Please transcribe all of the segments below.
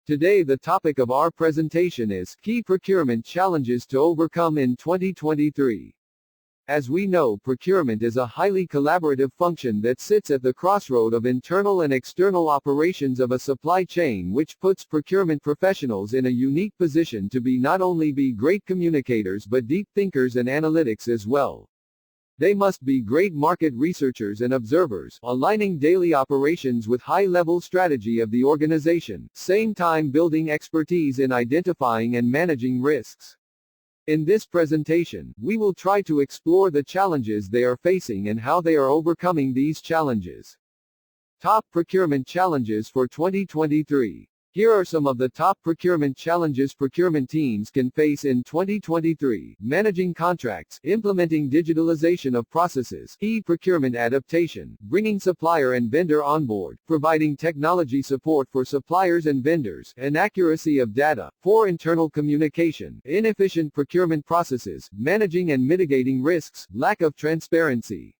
Today the topic of our presentation is Key Procurement Challenges to Overcome in 2023. As we know, procurement is a highly collaborative function that sits at the crossroad of internal and external operations of a supply chain, which puts procurement professionals in a unique position to not only be great communicators but deep thinkers and analytics as well. They must be great market researchers and observers, aligning daily operations with high-level strategy of the organization, same time building expertise in identifying and managing risks. In this presentation, we will try to explore the challenges they are facing and how they are overcoming these challenges. Top procurement challenges for 2023. Here are some of the top procurement challenges procurement teams can face in 2023. Managing contracts, implementing digitalization of processes, E-procurement adaptation, bringing supplier and vendor on board, providing technology support for suppliers and vendors, inaccuracy of data, poor internal communication, inefficient procurement processes, managing and mitigating risks, lack of transparency.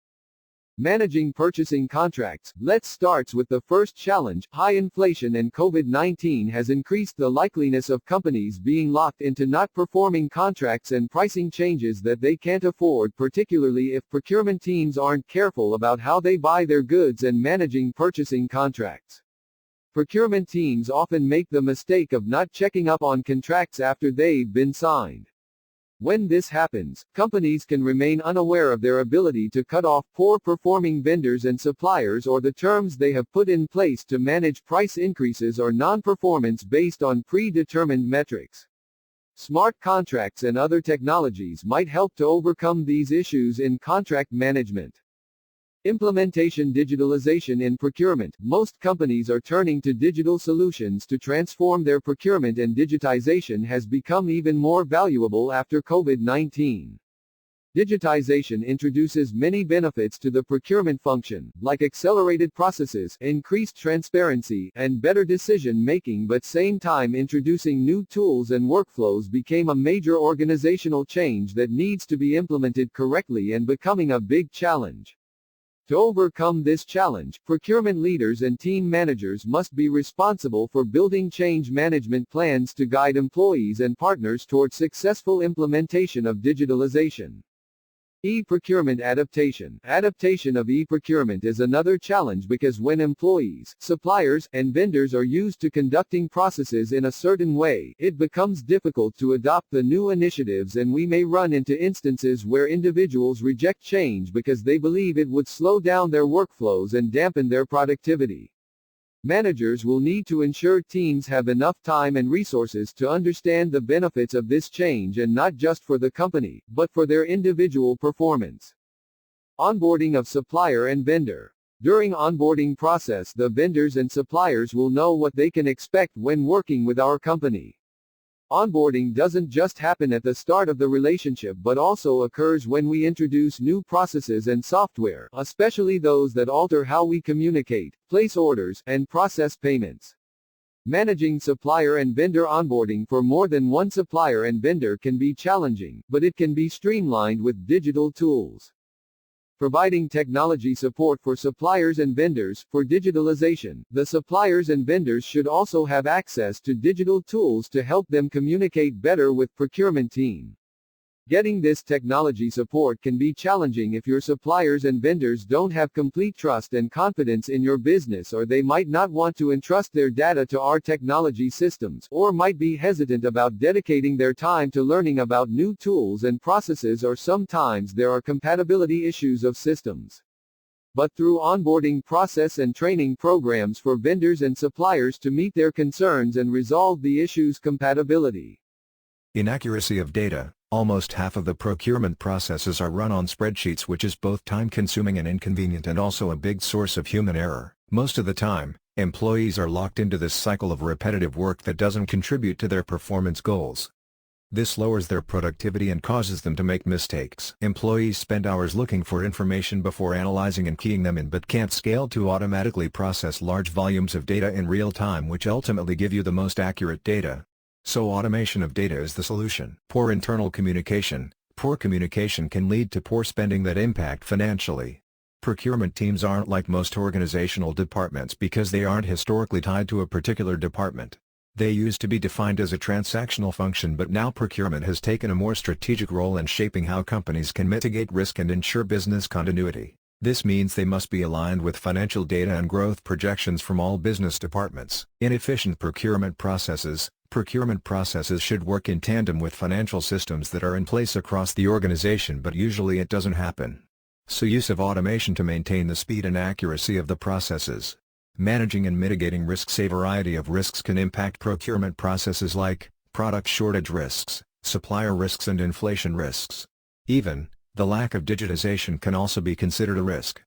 Managing purchasing contracts. Let's start with the first challenge. High inflation and COVID-19 has increased the likeliness of companies being locked into not performing contracts and pricing changes that they can't afford, particularly if procurement teams aren't careful about how they buy their goods and managing purchasing contracts. Procurement teams often make the mistake of not checking up on contracts after they've been signed. When this happens, companies can remain unaware of their ability to cut off poor-performing vendors and suppliers or the terms they have put in place to manage price increases or non-performance based on predetermined metrics. Smart contracts and other technologies might help to overcome these issues in contract management. Implementation. Digitalization in procurement. Most companies are turning to digital solutions to transform their procurement, and digitization has become even more valuable after COVID-19. Digitization introduces many benefits to the procurement function, like accelerated processes, increased transparency, and better decision-making, but same time introducing new tools and workflows became a major organizational change that needs to be implemented correctly and becoming a big challenge. To overcome this challenge, procurement leaders and team managers must be responsible for building change management plans to guide employees and partners toward successful implementation of digitalization. E-procurement adaptation. Adaptation of e-procurement is another challenge because when employees, suppliers, and vendors are used to conducting processes in a certain way, it becomes difficult to adopt the new initiatives, and we may run into instances where individuals reject change because they believe it would slow down their workflows and dampen their productivity. Managers will need to ensure teams have enough time and resources to understand the benefits of this change, and not just for the company, but for their individual performance. Onboarding of supplier and vendor. During onboarding process, the vendors and suppliers will know what they can expect when working with our company. Onboarding doesn't just happen at the start of the relationship but also occurs when we introduce new processes and software, especially those that alter how we communicate, place orders, and process payments. Managing supplier and vendor onboarding for more than one supplier and vendor can be challenging, but it can be streamlined with digital tools. Providing technology support for suppliers and vendors. For digitalization, the suppliers and vendors should also have access to digital tools to help them communicate better with procurement team. Getting this technology support can be challenging if your suppliers and vendors don't have complete trust and confidence in your business, or they might not want to entrust their data to our technology systems, or might be hesitant about dedicating their time to learning about new tools and processes, or sometimes there are compatibility issues of systems. But through onboarding process and training programs for vendors and suppliers to meet their concerns and resolve the issues. Compatibility. Inaccuracy of data. Almost half of the procurement processes are run on spreadsheets, which is both time-consuming and inconvenient, and also a big source of human error. Most of the time, employees are locked into this cycle of repetitive work that doesn't contribute to their performance goals. This lowers their productivity and causes them to make mistakes. Employees spend hours looking for information before analyzing and keying them in, but can't scale to automatically process large volumes of data in real time, which ultimately give you the most accurate data. So automation of data is the solution. Poor internal communication. Poor communication can lead to poor spending that impact financially. Procurement teams aren't like most organizational departments because they aren't historically tied to a particular department. They used to be defined as a transactional function, but now procurement has taken a more strategic role in shaping how companies can mitigate risk and ensure business continuity. This means they must be aligned with financial data and growth projections from all business departments. Inefficient procurement processes should work in tandem with financial systems that are in place across the organization, but usually it doesn't happen. So use of automation to maintain the speed and accuracy of the processes. Managing and mitigating risks. A variety of risks can impact procurement processes like product shortage risks, supplier risks and inflation risks. Even, the lack of digitization can also be considered a risk.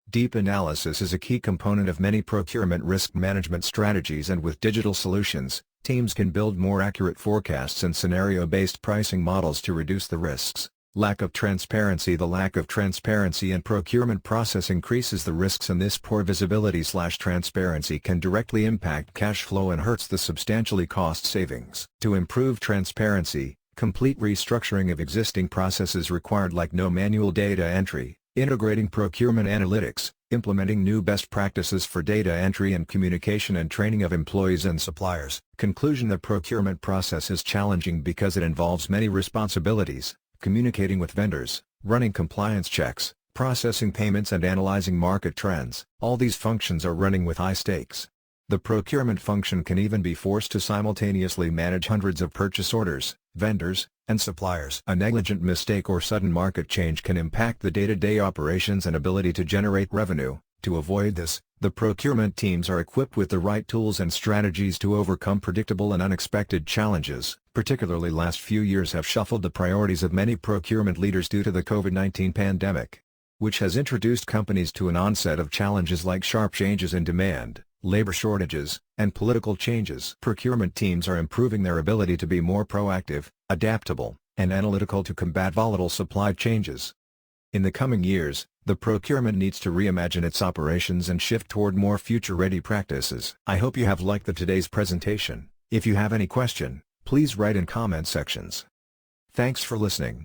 Deep analysis is a key component of many procurement risk management strategies, and with digital solutions, teams can build more accurate forecasts and scenario-based pricing models to reduce the risks. Lack of transparency. The lack of transparency in procurement process increases the risks, and this poor visibility/transparency can directly impact cash flow and hurts the substantially cost savings. To improve transparency, complete restructuring of existing processes required, like no manual data entry, integrating procurement analytics, implementing new best practices for data entry and communication, and training of employees and suppliers. Conclusion: the procurement process is challenging because it involves many responsibilities: communicating with vendors, running compliance checks, processing payments and analyzing market trends. All these functions are running with high stakes. The procurement function can even be forced to simultaneously manage hundreds of purchase orders, vendors, and suppliers. A negligent mistake or sudden market change can impact the day-to-day operations and ability to generate revenue. To avoid this, the procurement teams are equipped with the right tools and strategies to overcome predictable and unexpected challenges. Particularly last few years have shuffled the priorities of many procurement leaders due to the COVID-19 pandemic, which has introduced companies to an onset of challenges like sharp changes in demand, labor shortages, and political changes. Procurement teams are improving their ability to be more proactive, adaptable, and analytical to combat volatile supply changes. In the coming years, the procurement needs to reimagine its operations and shift toward more future-ready practices. I hope you have liked today's presentation. If you have any question, please write in comment sections. Thanks for listening.